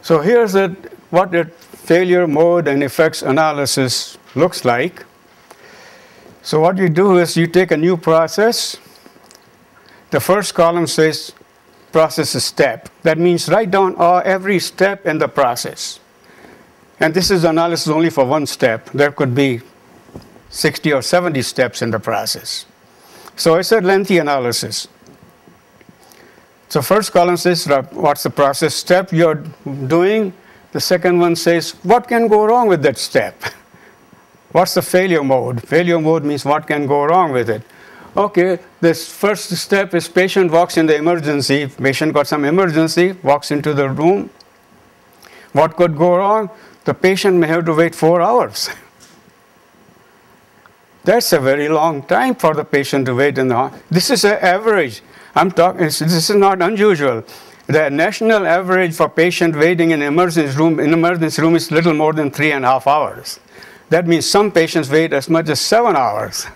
So here's what a failure mode and effects analysis looks like. So what you do is you take a new process. The first column says process step. That means write down every step in the process. And this is analysis only for one step. There could be 60 or 70 steps in the process. So it's a lengthy analysis. So first column says what's the process step you're doing. The second one says what can go wrong with that step. What's the failure mode? Failure mode means what can go wrong with it. Okay, this first step is patient walks in the emergency. Patient got some emergency, walks into the room. What could go wrong? The patient may have to wait 4 hours. That's a very long time for the patient to wait in the hospital. This is an average. This is not unusual. The national average for patient waiting in emergency room is little more than 3.5 hours. That means some patients wait as much as 7 hours.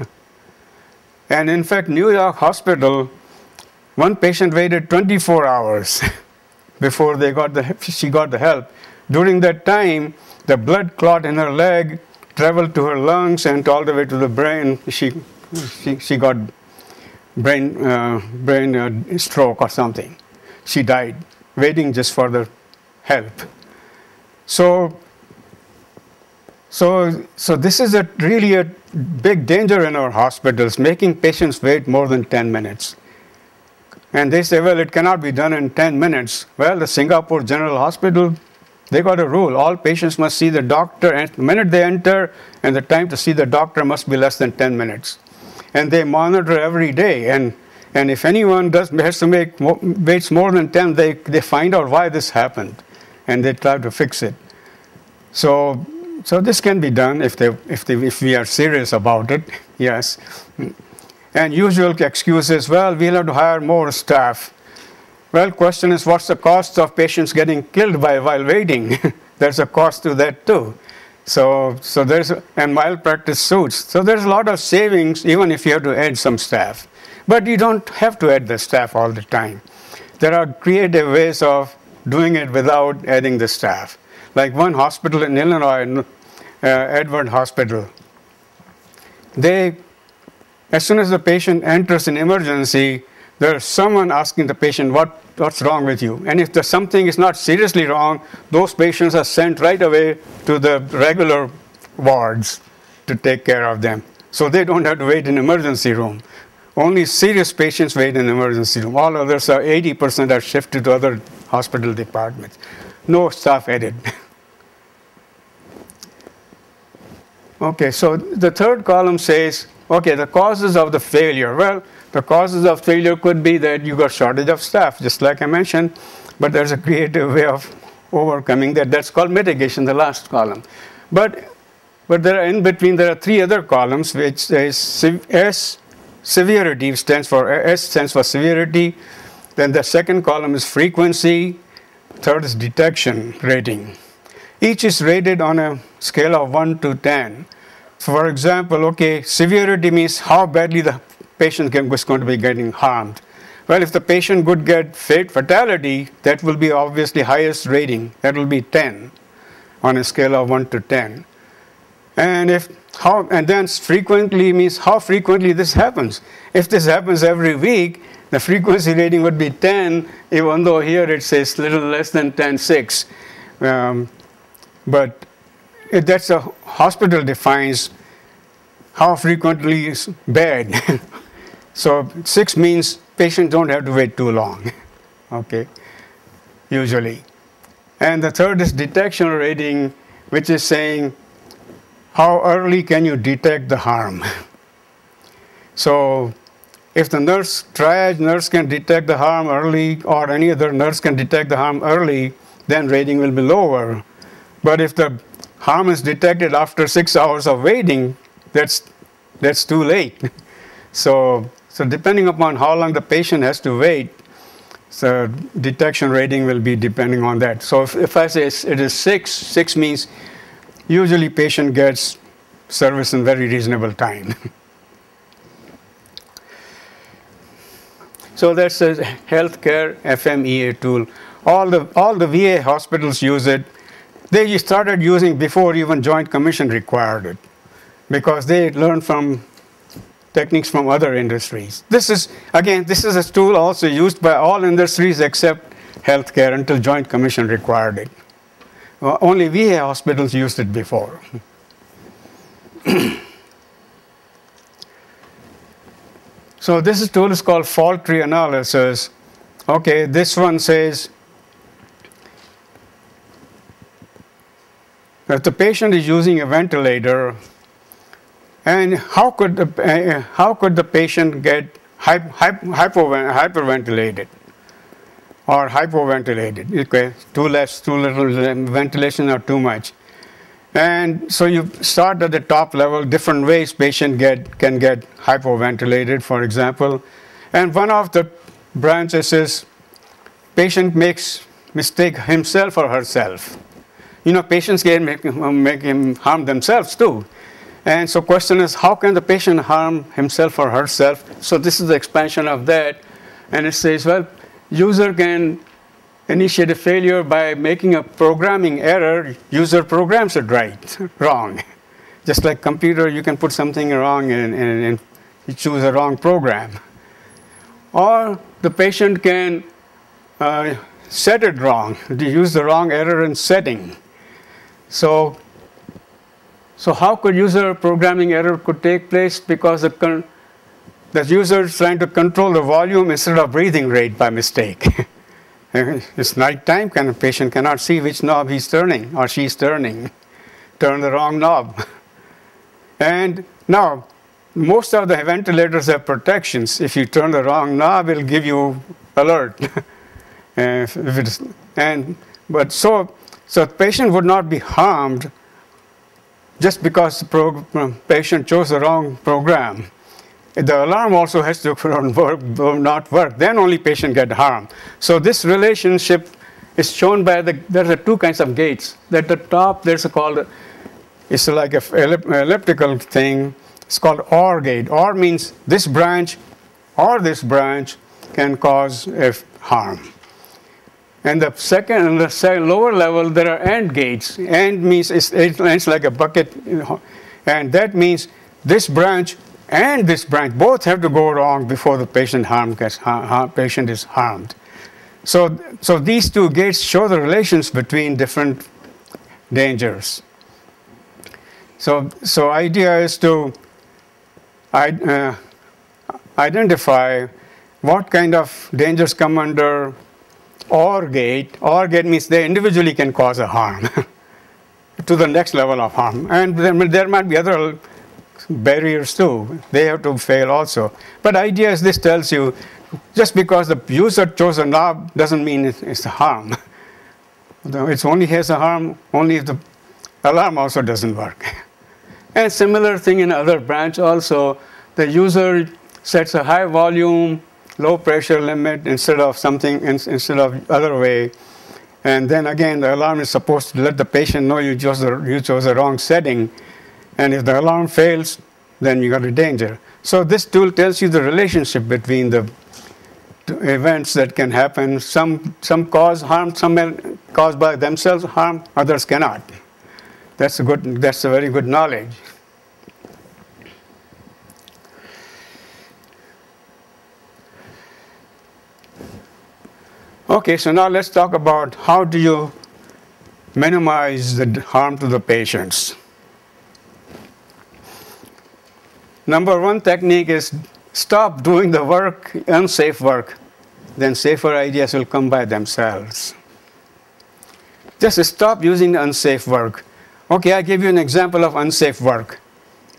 And in fact, New York Hospital, one patient waited 24 hours before she got the help. During that time, the blood clot in her leg traveled to her lungs and all the way to the brain. She got brain stroke or something. She died, waiting just for the help. So this is really a big danger in our hospitals, making patients wait more than 10 minutes. And they say, well, it cannot be done in 10 minutes. Well, the Singapore General Hospital, they got a rule. All patients must see the doctor, and the minute they enter, and the time to see the doctor must be less than 10 minutes. And they monitor every day. And if anyone waits more than 10, they find out why this happened, and they try to fix it. So this can be done if we are serious about it, yes. And usual excuses, well, we'll have to hire more staff. Well, question is, what's the cost of patients getting killed while waiting? There's a cost to that too. And malpractice suits. So there's a lot of savings even if you have to add some staff. But you don't have to add the staff all the time. There are creative ways of doing it without adding the staff. Like one hospital in Illinois, Edward Hospital, as soon as the patient enters an emergency, there's someone asking the patient, what's wrong with you? And if something is not seriously wrong, those patients are sent right away to the regular wards to take care of them. So they don't have to wait in emergency room. Only serious patients wait in emergency room. All others 80% are shifted to other hospital departments. No staff added. Okay, so the third column says, okay, the causes of the failure. Well, the causes of failure could be that you got shortage of staff, just like I mentioned, but there's a creative way of overcoming that. That's called mitigation, the last column. But in between, there are 3 other columns, which says severity stands for severity. Then the second column is frequency. Third is detection rating. Each is rated on a scale of 1 to 10. For example, okay, severity means how badly the patient is going to be getting harmed. Well, if the patient could get fatality, that will be obviously highest rating. That will be 10 on a scale of 1 to 10. And then frequently means how frequently this happens. If this happens every week, the frequency rating would be 10, even though here it says little less than 10.6. But that's a hospital defines how frequently is bad. So 6 means patients don't have to wait too long, okay, usually. And the third is detection rating, which is saying how early can you detect the harm. So if the triage nurse can detect the harm early, or any other nurse can detect the harm early, then rating will be lower. But if the harm is detected after 6 hours of waiting, that's too late. So depending upon how long the patient has to wait, so detection rating will be depending on that. So if I say it is 6 means usually patient gets service in very reasonable time. So that's a healthcare FMEA tool. all the VA hospitals use it. They started using before even Joint Commission required it, because they learned from techniques from other industries. This is a tool also used by all industries except healthcare until Joint Commission required it. Only VA hospitals used it before. So this tool is called fault tree analysis. Okay, this one says that the patient is using a ventilator, and how could the patient get hyperventilated or hypoventilated? Okay, too little ventilation or too much. And so you start at the top level, different ways patient can get hypoventilated, for example. And one of the branches is patient makes mistake himself or herself. You know, patients can make him harm themselves too. And so question is, how can the patient harm himself or herself? So this is the expansion of that. And it says, well, user can initiate a failure by making a programming error. User programs it wrong. Just like computer, you can put something wrong and you choose a wrong program. Or the patient can set it wrong, use the wrong error in setting. So how could user programming error could take place? Because the user is trying to control the volume instead of breathing rate by mistake. It's nighttime, the patient cannot see which knob he's turning or she's turning. Turn the wrong knob. And now, most of the ventilators have protections. If you turn the wrong knob, it'll give you alert. So the patient would not be harmed just because the patient chose the wrong program. The alarm also has to not work. Then only patient get harmed. So this relationship is shown by there are two kinds of gates. At the top, it's like an elliptical thing. It's called OR gate. OR means this branch or this branch can cause harm. And the lower level, there are AND gates. AND means it's like a bucket, and that means this branch and this branch both have to go wrong before the patient is harmed. So these two gates show the relations between different dangers. So idea is to identify what kind of dangers come under OR gate. OR gate means they individually can cause a harm to the next level of harm. And there might be other barriers too. They have to fail also. But idea is this tells you, just because the user chose a knob doesn't mean it's a harm. It only has a harm only if the alarm also doesn't work. And similar thing in other branch also. The user sets a high volume, low pressure limit instead of other way. And then again, the alarm is supposed to let the patient know you chose the wrong setting. And if the alarm fails, then you got a danger. So this tool tells you the relationship between the events that can happen. Some cause harm, some caused by themselves harm, others cannot. That's a very good knowledge. Okay, so now let's talk about how do you minimize the harm to the patients. Number one technique is stop doing the work, unsafe work. Then safer ideas will come by themselves. Just stop using the unsafe work. Okay, I give you an example of unsafe work.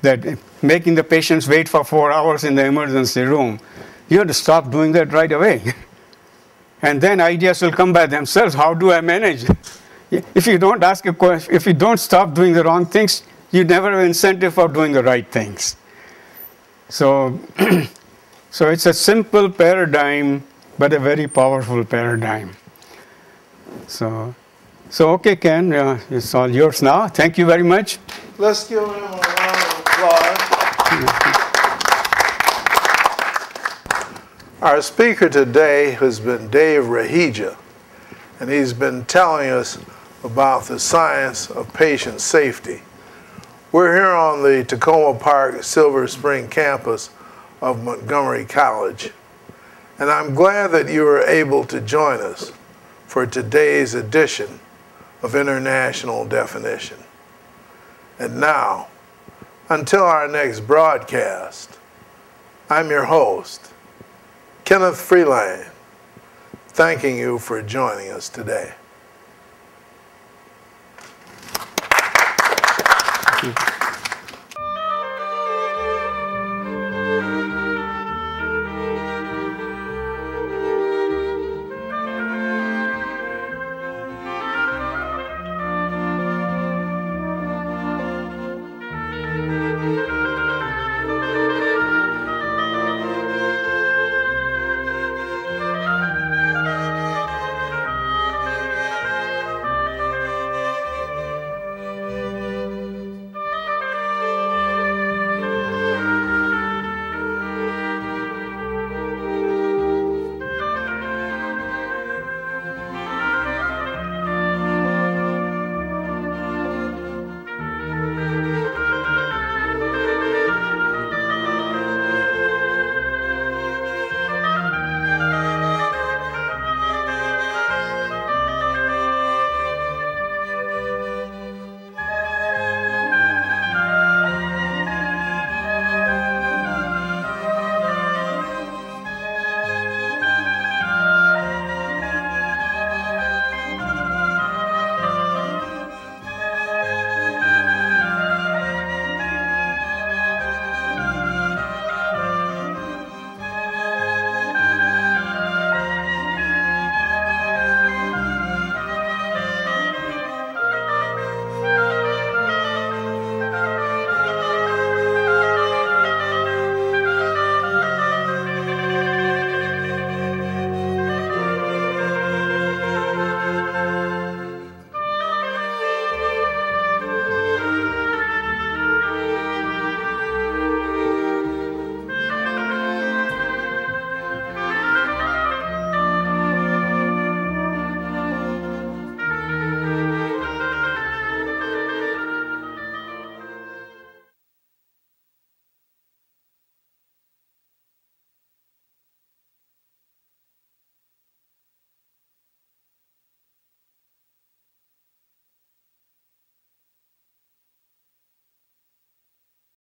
That making the patients wait for 4 hours in the emergency room. You have to stop doing that right away. And then ideas will come by themselves. How do I manage? If you don't ask a question, if you don't stop doing the wrong things, you never have incentive for doing the right things. So it's a simple paradigm, but a very powerful paradigm. So okay, Ken, it's all yours now. Thank you very much. Let's give him a round of applause. Our speaker today has been Dave Rahija, and he's been telling us about the science of patient safety. We're here on the Tacoma Park Silver Spring campus of Montgomery College, and I'm glad that you were able to join us for today's edition of International Definition. And now, until our next broadcast, I'm your host, Kenneth Freeland, thanking you for joining us today. Thank you.